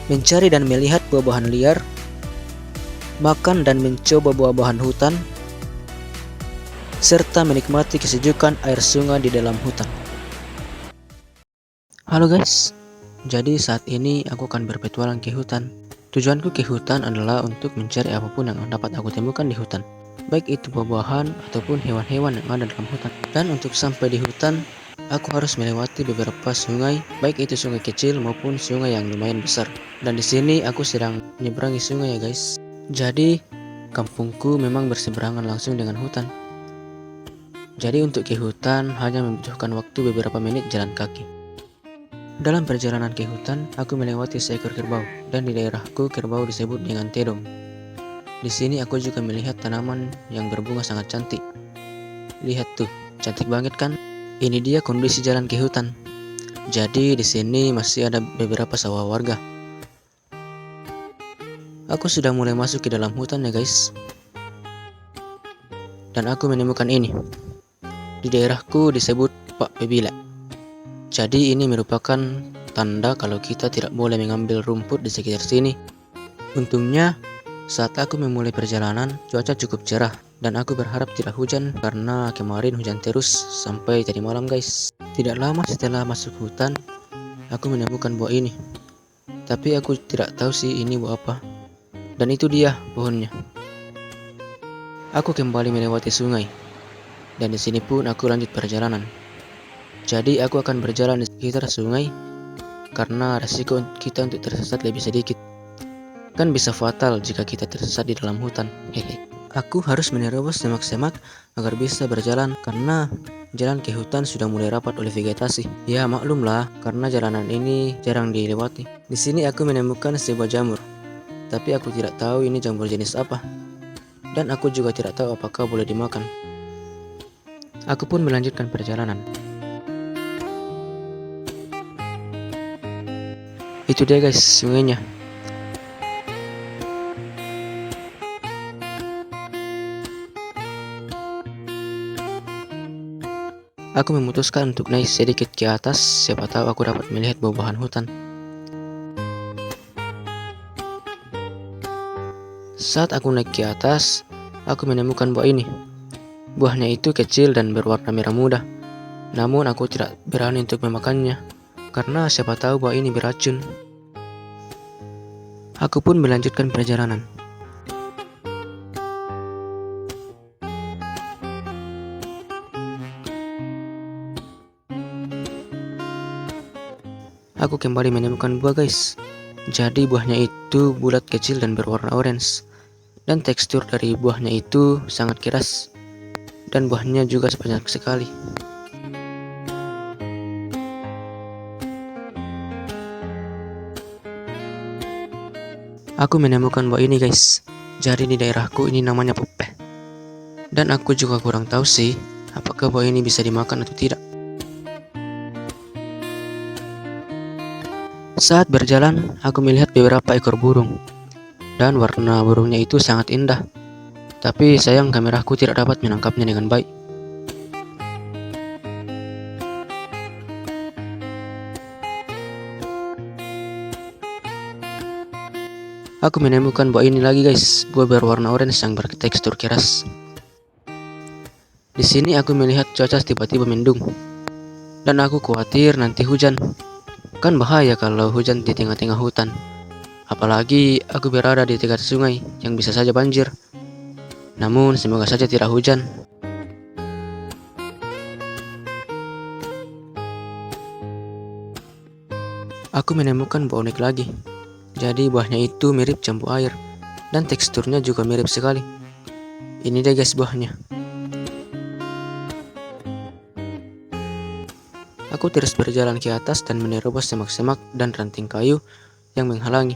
mencari dan melihat buah-buahan liar, makan dan mencoba buah-buahan hutan, serta menikmati kesejukan air sungai di dalam hutan. Halo guys, jadi saat ini aku akan berpetualang ke hutan. Tujuanku ke hutan adalah untuk mencari apapun yang dapat aku temukan di hutan, baik itu buah-buahan ataupun hewan-hewan yang ada dalam hutan. Dan untuk sampai di hutan, aku harus melewati beberapa sungai, baik itu sungai kecil maupun sungai yang lumayan besar. Dan di sini aku sedang menyeberangi sungai ya guys. Jadi kampungku memang berseberangan langsung dengan hutan. Jadi untuk ke hutan hanya membutuhkan waktu beberapa menit jalan kaki. Dalam perjalanan ke hutan, aku melewati seekor kerbau, dan di daerahku kerbau disebut dengan tedong. Di sini aku juga melihat tanaman yang berbunga sangat cantik. Lihat tuh, cantik banget kan? Ini dia kondisi jalan ke hutan. Jadi di sini masih ada beberapa sawah warga. Aku sudah mulai masuk ke dalam hutan ya guys. Dan aku menemukan ini. Di daerahku disebut Pak Pebila. Jadi ini merupakan tanda kalau kita tidak boleh mengambil rumput di sekitar sini. Untungnya saat aku memulai perjalanan cuaca cukup cerah dan aku berharap tidak hujan karena kemarin hujan terus sampai tadi malam guys. Tidak lama setelah masuk hutan aku menemukan buah ini. Tapi aku tidak tahu sih ini buah apa. Dan itu dia pohonnya. Aku kembali melewati sungai. Dan di sini pun aku lanjut perjalanan. Jadi aku akan berjalan di sekitar sungai karena resiko kita untuk tersesat lebih sedikit. Kan bisa fatal jika kita tersesat di dalam hutan. Hehe. Aku harus menerobos semak-semak agar bisa berjalan karena jalan ke hutan sudah mulai rapat oleh vegetasi. Ya maklumlah karena jalanan ini jarang dilewati. Di sini aku menemukan sebuah jamur. Tapi aku tidak tahu ini jamur jenis apa. Dan aku juga tidak tahu apakah boleh dimakan. Aku pun melanjutkan perjalanan. Itu dia guys sungainya. Aku memutuskan untuk naik sedikit ke atas, siapa tahu aku dapat melihat buah-buahan hutan. Saat aku naik ke atas, aku menemukan buah ini. Buahnya itu kecil dan berwarna merah muda. Namun aku tidak berani untuk memakannya, karena siapa tahu buah ini beracun. Aku pun melanjutkan perjalanan. Aku kembali menemukan buah guys. Jadi buahnya itu bulat kecil dan berwarna orange. Dan tekstur dari buahnya itu sangat keras. Dan buahnya juga banyak sekali. Aku menemukan buah ini guys. Jadi di daerahku ini namanya pepeh. Dan aku juga kurang tahu sih apakah buah ini bisa dimakan atau tidak. Saat berjalan, aku melihat beberapa ekor burung. Dan warna burungnya itu sangat indah. Tapi sayang kameraku tidak dapat menangkapnya dengan baik. Aku menemukan buah ini lagi guys, buah berwarna orange yang bertekstur keras. Di sini aku melihat cuaca tiba-tiba mendung. Dan aku khawatir nanti hujan. Kan bahaya kalau hujan di tengah-tengah hutan. Apalagi aku berada di dekat sungai yang bisa saja banjir. Namun semoga saja tidak hujan. Aku menemukan buah unik lagi. Jadi buahnya itu mirip jambu air. Dan teksturnya juga mirip sekali. Ini dia guys buahnya. Aku terus berjalan ke atas dan menerobos semak-semak dan ranting kayu yang menghalangi.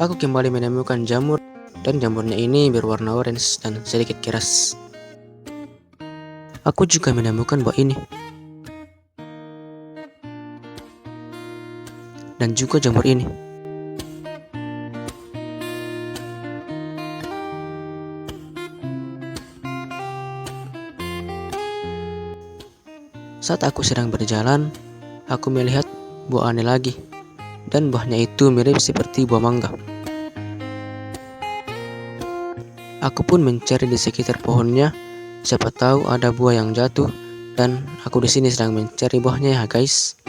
Aku kembali menemukan jamur dan jamurnya ini berwarna orange dan sedikit keras. Aku juga menemukan buah ini. Dan juga jamur ini. Saat aku sedang berjalan, aku melihat buah aneh lagi, dan buahnya itu mirip seperti buah mangga. Aku pun mencari di sekitar pohonnya, siapa tahu ada buah yang jatuh, dan aku di sini sedang mencari buahnya ya guys.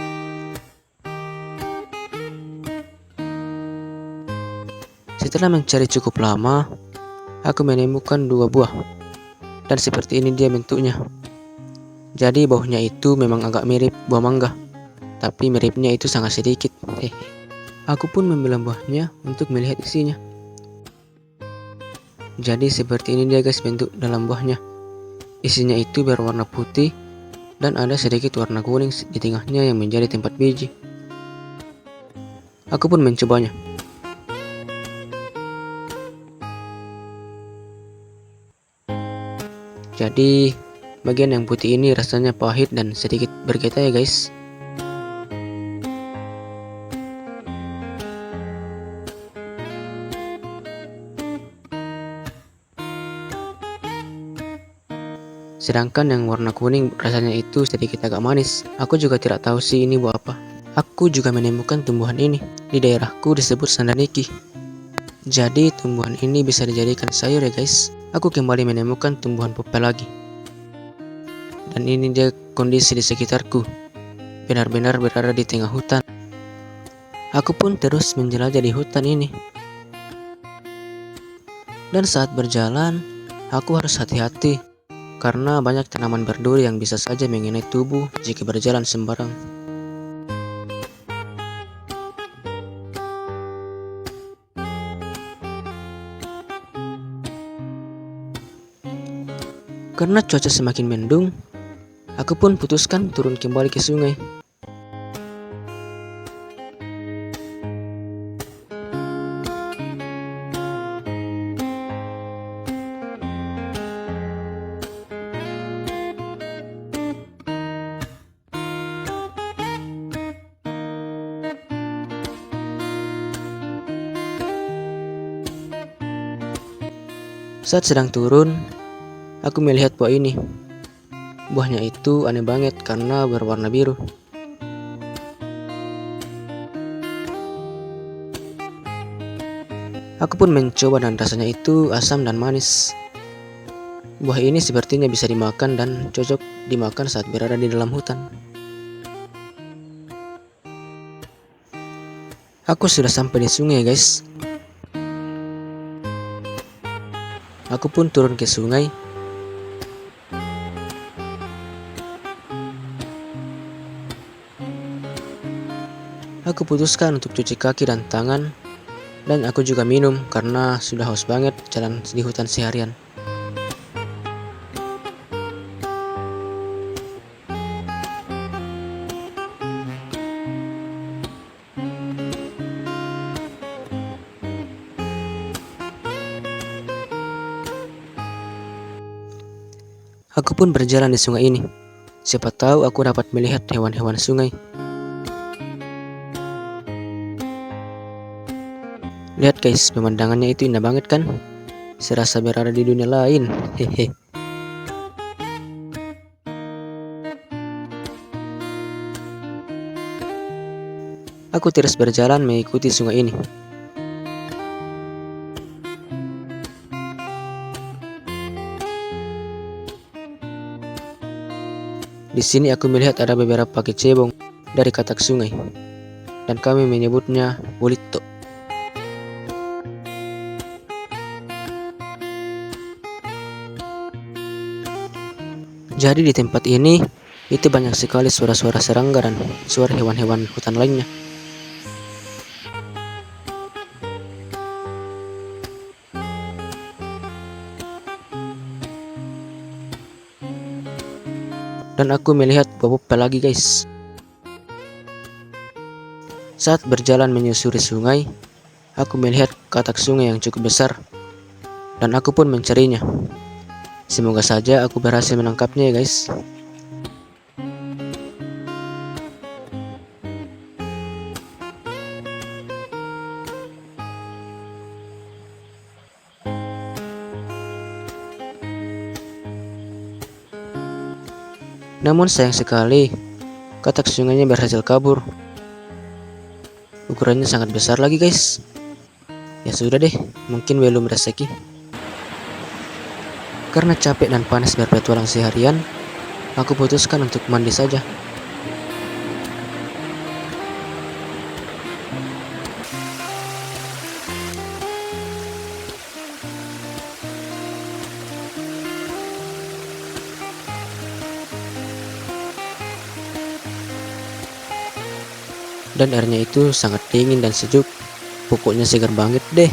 Setelah mencari cukup lama, aku menemukan 2 buah, dan seperti ini dia bentuknya. Jadi baunya itu memang agak mirip buah mangga, tapi miripnya itu sangat sedikit. Aku pun membelah buahnya untuk melihat isinya. Jadi seperti ini dia guys bentuk dalam buahnya. Isinya itu berwarna putih dan ada sedikit warna kuning di tengahnya yang menjadi tempat biji. Aku pun mencobanya. Jadi bagian yang putih ini rasanya pahit dan sedikit bergetah ya guys. Sedangkan yang warna kuning rasanya itu sedikit agak manis. Aku juga tidak tahu sih ini buah apa. Aku juga menemukan tumbuhan ini. Di daerahku disebut sandaniki. Jadi tumbuhan ini bisa dijadikan sayur ya guys. Aku kembali menemukan tumbuhan pepaya lagi. Dan ini dia kondisi di sekitarku. Benar-benar berada di tengah hutan. Aku pun terus menjelajah di hutan ini. Dan saat berjalan, aku harus hati-hati. Karena banyak tanaman berduri yang bisa saja mengenai tubuh jika berjalan sembarang. Karena cuaca semakin mendung, aku pun putuskan turun kembali ke sungai. Saat sedang turun, aku melihat buah ini. Buahnya itu aneh banget karena berwarna biru. Aku pun mencoba dan rasanya itu asam dan manis. Buah ini sepertinya bisa dimakan dan cocok dimakan saat berada di dalam hutan. Aku sudah sampai di sungai guys. Aku pun turun ke sungai. Aku putuskan untuk cuci kaki dan tangan. Dan aku juga minum karena sudah haus banget jalan di hutan seharian. Aku pun berjalan di sungai ini. Siapa tahu aku dapat melihat hewan-hewan sungai. Lihat guys, pemandangannya itu indah banget kan? Serasa berada di dunia lain. Hehe. Aku terus berjalan mengikuti sungai ini. Di sini aku melihat ada beberapa kecebong dari katak sungai, dan kami menyebutnya bolito. Jadi di tempat ini itu banyak sekali suara-suara serangga dan suara hewan-hewan hutan lainnya. Dan aku melihat buah pepaya lagi guys. Saat berjalan menyusuri sungai, aku melihat katak sungai yang cukup besar, dan aku pun mencarinya. Semoga saja aku berhasil menangkapnya ya guys. Dan Namun sayang sekali, katak sungainya berhasil kabur. Ukurannya sangat besar lagi guys. Ya sudah deh, mungkin belum rezeki. Karena capek dan panas berpetualang seharian, aku putuskan untuk mandi saja. Dan airnya itu sangat dingin dan sejuk. Pokoknya segar banget deh.